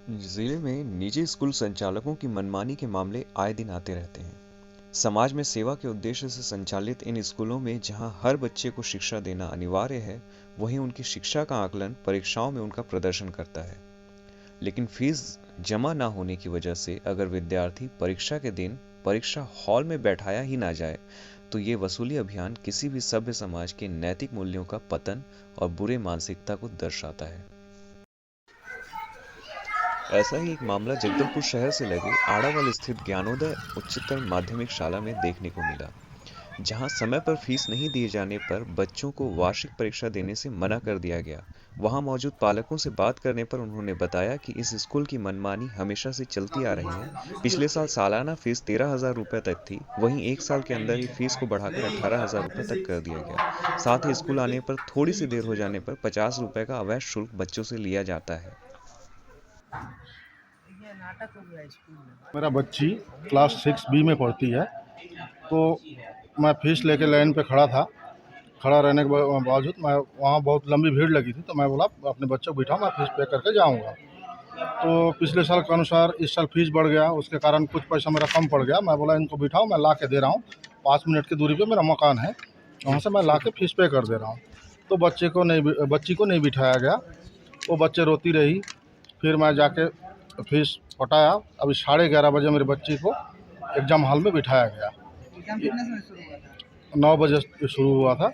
जिले में निजी स्कूल संचालकों की मनमानी के मामले आए दिन आते रहते हैं। समाज में सेवा के उद्देश्य से संचालित इन स्कूलों में जहां हर बच्चे को शिक्षा देना अनिवार्य है, वहीं उनकी शिक्षा का आकलन परीक्षाओं में उनका प्रदर्शन करता है। लेकिन फीस जमा ना होने की वजह से अगर विद्यार्थी परीक्षा के दिन परीक्षा हॉल में बैठाया ही ना जाए, तो ये वसूली अभियान किसी भी सभ्य समाज के नैतिक मूल्यों का पतन और बुरे मानसिकता को दर्शाता है। ऐसा ही एक मामला जगदलपुर शहर से लगे आड़ावल स्थित ज्ञानोदय उच्चतर माध्यमिक शाला में देखने को मिला, जहां समय पर फीस नहीं दिए जाने पर बच्चों को वार्षिक परीक्षा देने से मना कर दिया गया। वहां मौजूद पालकों से बात करने पर उन्होंने बताया कि इस स्कूल की मनमानी हमेशा से चलती आ रही है। पिछले साल सालाना फीस 13,000 रुपये तक थी, वहीं एक साल के अंदर ही फीस को बढ़ाकर 18,000 रुपये तक कर दिया गया। साथ ही स्कूल आने पर थोड़ी सी देर हो जाने पर 50 रुपये का अवैध शुल्क बच्चों से लिया जाता है। मेरा बच्ची क्लास 6B में पढ़ती है। तो मैं फ़ीस लेके लाइन पे खड़ा था। खड़ा रहने के बावजूद मैं वहाँ बहुत लंबी भीड़ लगी थी, तो मैं बोला अपने बच्चों को बिठाओ, मैं फ़ीस पे करके जाऊँगा। तो पिछले साल के अनुसार इस साल फ़ीस बढ़ गया, उसके कारण कुछ पैसा मेरा कम पड़ गया। मैं बोला इनको बिठाओ, मैं ला के दे रहा हूँ। 5 मिनट की दूरी पे मेरा मकान है, वहाँ से मैं ला के फ़ीस पे कर दे रहा हूँ। तो बच्ची को नहीं बिठाया गया। वो बच्चे रोती रही। फिर मैं जाके फीस पटाया। अभी 11:30 बजे मेरी बच्ची को एग्ज़ाम हॉल में बिठाया गया। एग्जाम कितने समय शुरू हुआ था? 9 बजे शुरू हुआ था,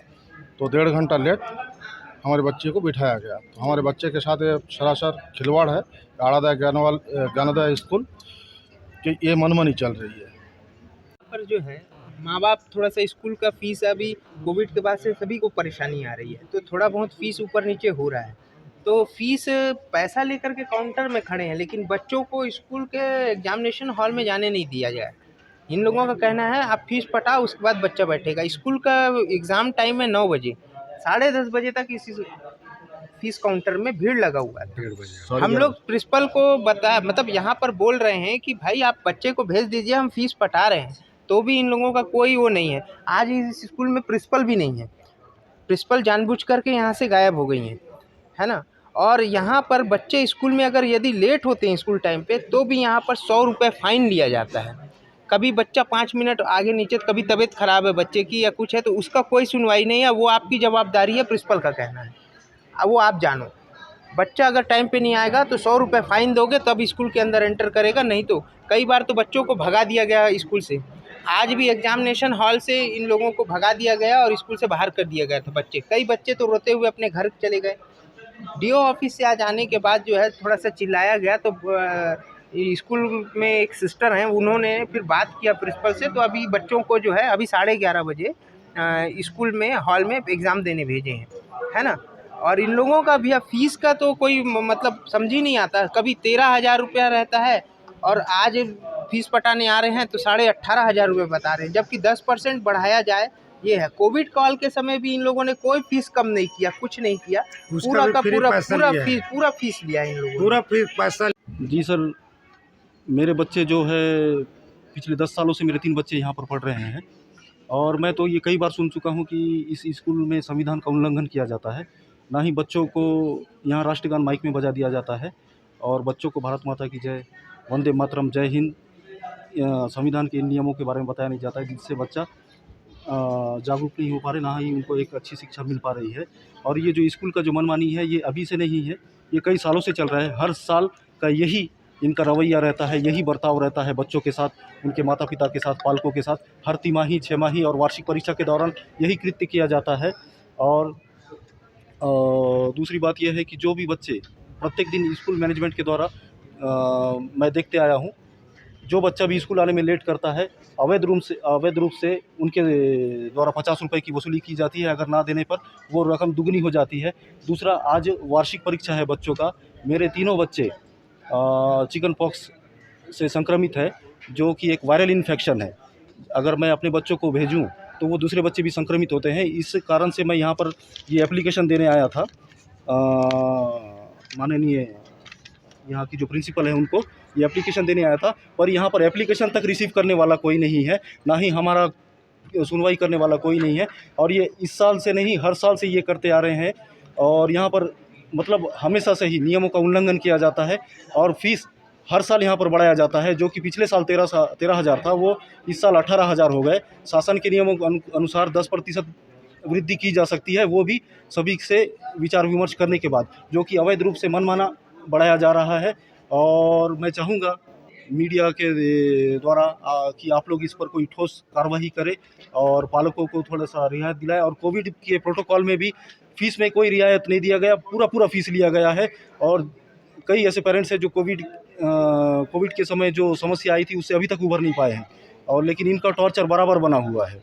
तो 1.5 घंटा लेट हमारे बच्चे को बिठाया गया। तो हमारे बच्चे के साथ ये सरासर खिलवाड़ है। आड़ादा ज्ञानोदय स्कूल की ये मनमानी चल रही है। पर जो है माँ बाप थोड़ा सा स्कूल का फीस अभी कोविड के बाद से सभी को परेशानी आ रही है, तो थोड़ा बहुत फीस ऊपर नीचे हो रहा है। तो फीस पैसा लेकर के काउंटर में खड़े हैं, लेकिन बच्चों को स्कूल के एग्जामिनेशन हॉल में जाने नहीं दिया जाए। इन लोगों का कहना है आप फीस पटाओ, उसके बाद बच्चा बैठेगा। स्कूल का एग्ज़ाम टाइम है 9 बजे, 10:30 बजे तक इसी फीस काउंटर में भीड़ लगा हुआ है। हम लोग प्रिंसिपल को बता मतलब यहाँ पर बोल रहे हैं कि भाई आप बच्चे को भेज दीजिए, हम फीस पटा रहे हैं, तो भी इन लोगों का कोई वो नहीं है। आज इस स्कूल में प्रिंसिपल भी नहीं है। प्रिंसिपल जानबूझ करके यहाँ से गायब हो गई हैं, है ना। और यहाँ पर बच्चे स्कूल में अगर यदि लेट होते हैं स्कूल टाइम पे, तो भी यहाँ पर 100 रुपये फ़ाइन लिया जाता है। कभी बच्चा 5 मिनट आगे नीचे, कभी तबीयत ख़राब है बच्चे की या कुछ है, तो उसका कोई सुनवाई नहीं है। वो आपकी जवाबदारी है, प्रिंसिपल का कहना है। अब वो आप जानो। बच्चा अगर टाइम पे नहीं आएगा तो 100 रुपये फ़ाइन दोगे तब स्कूल के अंदर एंटर करेगा, नहीं तो कई बार तो बच्चों को भगा दिया गया स्कूल से। आज भी एग्जामिनेशन हॉल से इन लोगों को भगा दिया गया और स्कूल से बाहर कर दिया गया था बच्चे। कई बच्चे तो रोते हुए अपने घर चले गए। डीओ ऑफिस से आज आने के बाद जो है थोड़ा सा चिल्लाया गया, तो स्कूल में एक सिस्टर हैं, उन्होंने फिर बात किया प्रिंसिपल से। तो अभी बच्चों को जो है अभी 11:30 बजे स्कूल में हॉल में एग्ज़ाम देने भेजे हैं, है ना। और इन लोगों का भैया फीस का तो कोई मतलब समझ ही नहीं आता। कभी 13,000 रुपया रहता है और आज फीस पटाने आ रहे हैं तो 18,500 रुपये बता रहे हैं, जबकि 10% बढ़ाया जाए। ये है कोविड काल के समय भी इन लोगों ने कोई फीस कम नहीं किया, कुछ नहीं किया। पूरा का पूरा फीस लिया इन लोगों ने, पूरा पैसा। जी सर, मेरे बच्चे जो है पिछले 10 सालों से मेरे 3 बच्चे यहाँ पर पढ़ रहे हैं, और मैं तो ये कई बार सुन चुका हूँ कि इस स्कूल में संविधान का उल्लंघन किया जाता है। ना ही बच्चों को यहाँ राष्ट्रगान माइक में बजा दिया जाता है और बच्चों को भारत माता की जय, वंदे मातरम, जय हिंद, संविधान के इन नियमों के बारे में बताया नहीं जाता है, जिससे बच्चा जागरूक नहीं हो पा रहे, ना ही उनको एक अच्छी शिक्षा मिल पा रही है। और ये जो स्कूल का जो मनमानी है, ये अभी से नहीं है, ये कई सालों से चल रहा है। हर साल का यही इनका रवैया रहता है, यही बर्ताव रहता है बच्चों के साथ, उनके माता पिता के साथ, पालकों के साथ। हर तिमाही, छमाही और वार्षिक परीक्षा के दौरान यही कृत्य किया जाता है। और दूसरी बात यह है कि जो भी बच्चे प्रत्येक दिन स्कूल मैनेजमेंट के द्वारा मैं देखते आया हूँ, जो बच्चा भी स्कूल आने में लेट करता है, अवैध रूप से उनके द्वारा 50 रुपये की वसूली की जाती है। अगर ना देने पर वो रकम दुगनी हो जाती है। दूसरा, आज वार्षिक परीक्षा है बच्चों का। मेरे तीनों बच्चे चिकन पॉक्स से संक्रमित है, जो कि एक वायरल इन्फेक्शन है। अगर मैं अपने बच्चों को भेजूं तो वो दूसरे बच्चे भी संक्रमित होते हैं। इस कारण से मैं यहाँ पर ये एप्लीकेशन देने आया था। माननीय यहाँ की जो प्रिंसिपल है उनको ये एप्लीकेशन देने आया था, पर यहाँ पर एप्लीकेशन तक रिसीव करने वाला कोई नहीं है, ना ही हमारा सुनवाई करने वाला कोई नहीं है। और ये इस साल से नहीं, हर साल से ये करते आ रहे हैं। और यहाँ पर मतलब हमेशा से ही नियमों का उल्लंघन किया जाता है और फीस हर साल यहाँ पर बढ़ाया जाता है। जो कि पिछले साल 13,000 था, वो इस साल 18,000 हो गए। शासन के नियमों के अनुसार 10% वृद्धि की जा सकती है, वो भी सभी से विचार विमर्श करने के बाद, जो कि अवैध रूप से मनमाना बढ़ाया जा रहा है। और मैं चाहूँगा मीडिया के द्वारा कि आप लोग इस पर कोई ठोस कार्रवाई करें और पालकों को थोड़ा सा रियायत दिलाएं। और कोविड के प्रोटोकॉल में भी फीस में कोई रियायत नहीं दिया गया, पूरा फीस लिया गया है। और कई ऐसे पेरेंट्स हैं जो कोविड के समय जो समस्या आई थी उससे अभी तक उभर नहीं पाए हैं, और लेकिन इनका टॉर्चर बराबर बना हुआ है।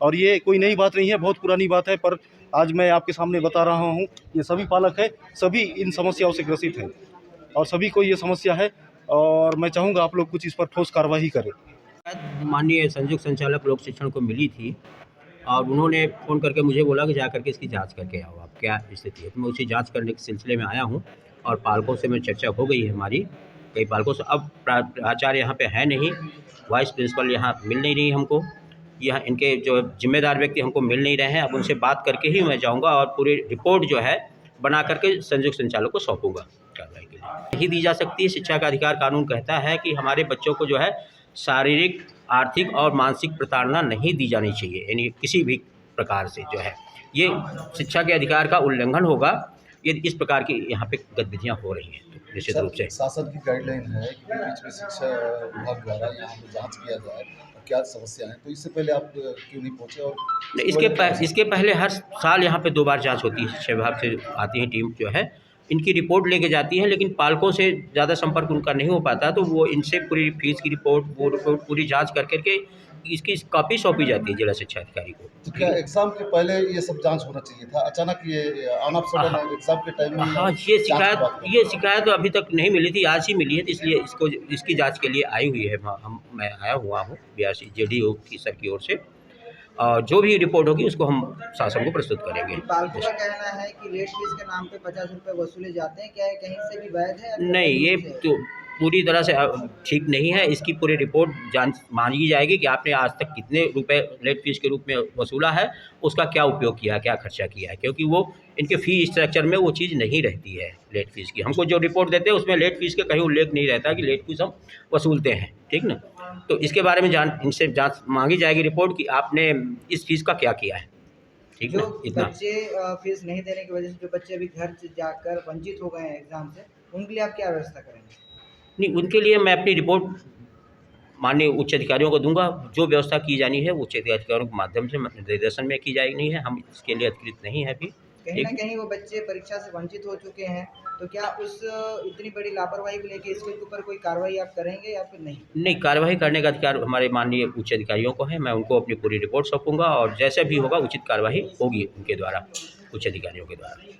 और ये कोई नई बात नहीं है, बहुत पुरानी बात है, पर आज मैं आपके सामने बता रहा हूँ। ये सभी पालक हैं, सभी इन समस्याओं से ग्रसित हैं और सभी को ये समस्या है। और मैं चाहूँगा आप लोग कुछ इस पर ठोस कार्रवाई करें। माननीय संयुक्त संचालक लोक शिक्षण को मिली थी और उन्होंने फ़ोन करके मुझे बोला कि जा करके इसकी जांच करके आओ, आप क्या स्थिति है। तो मैं उसी जांच करने के सिलसिले में आया हूं और पालकों से मेरी चर्चा हो गई है हमारी, कई पालकों से। अब प्राचार्य यहाँ पे है नहीं, वाइस प्रिंसिपल यहाँ मिल नहीं रही हमको, यह इनके जो जिम्मेदार व्यक्ति हमको मिल नहीं रहे हैं। अब उनसे बात करके ही मैं जाऊँगा और पूरी रिपोर्ट जो है बना करके संयुक्त संचालक को सौंपूँगा कार्रवाई के लिए। नहीं दी जा सकती है। शिक्षा का अधिकार कानून कहता है कि हमारे बच्चों को जो है शारीरिक, आर्थिक और मानसिक प्रताड़ना नहीं दी जानी चाहिए, यानी किसी भी प्रकार से जो है ये शिक्षा के अधिकार का उल्लंघन होगा यदि इस प्रकार की यहाँ पे गतिविधियाँ हो रही हैं। तो निश्चित रूप से शासन की गाइडलाइन है कि बीच में शिक्षा विभाग द्वारा यहाँ पे जांच किया जाए क्या समस्या है, तो इससे पहले आप क्यों नहीं पहुँचे? और इसके पहले हर साल यहाँ पे 2 बार जाँच होती है। शिक्षा विभाग से आती है टीम जो है, इनकी रिपोर्ट लेके जाती है, लेकिन पालकों से ज़्यादा संपर्क उनका नहीं हो पाता, तो वो इनसे पूरी फीस की रिपोर्ट, वो रिपोर्ट पूरी जांच कर करके इसकी कॉपी सौंपी जाती है जिला शिक्षा अधिकारी को। तो क्या एग्जाम के पहले ये सब जांच होना चाहिए था? अचानक ये ऑन ऑफ सडन एग्जाम के टाइम में हाँ, ये शिकायत तो अभी तक नहीं मिली थी, आज ही मिली है, तो इसलिए इसकी जाँच के लिए आई हुई है। मैं आया हुआ हूँ BRC JDO की सर की ओर से, और जो भी रिपोर्ट होगी उसको हम शासन को प्रस्तुत करेंगे। पालकों का कहना है कि लेट फीस के नाम पे 50 रुपये वसूले जाते हैं, क्या ये कहीं से भी वैध है? नहीं, ये तो पूरी तरह से ठीक नहीं है। इसकी पूरी रिपोर्ट जांच मांगी जाएगी कि आपने आज तक कितने रुपए लेट फीस के रूप में वसूला है, उसका क्या उपयोग किया है, क्या खर्चा किया है, क्योंकि वो इनके फ़ी स्ट्रक्चर में वो चीज़ नहीं रहती है लेट फीस की। हमको जो रिपोर्ट देते हैं उसमें लेट फीस का कहीं उल्लेख नहीं रहता कि लेट फीस हम वसूलते हैं, ठीक ना। तो इसके बारे में इनसे जांच मांगी जाएगी रिपोर्ट कि आपने इस फीस का क्या किया है, ठीक जो ना। इतना बच्चे फीस नहीं देने की वजह से जो बच्चे अभी घर से जाकर वंचित हो गए हैं एग्जाम से, उनके लिए आप क्या व्यवस्था करेंगे? नहीं, उनके लिए मैं अपनी रिपोर्ट माननीय उच्च अधिकारियों को दूंगा। जो व्यवस्था की जानी है उच्च अधिकारियों के माध्यम से निर्देशन में की जाएगी। नहीं है, हम इसके लिए अधिकृत नहीं है अभी। कहीं ना कहीं वो बच्चे परीक्षा से वंचित हो चुके हैं, तो क्या उस इतनी बड़ी लापरवाही को लेकर इसके ऊपर कोई कार्रवाई आप करेंगे या फिर नहीं? नहीं, कार्रवाई करने का अधिकार हमारे माननीय उच्च अधिकारियों को है। मैं उनको अपनी पूरी रिपोर्ट सौंपूंगा और जैसे भी होगा उचित कार्रवाई होगी उनके द्वारा, उच्च अधिकारियों के द्वारा।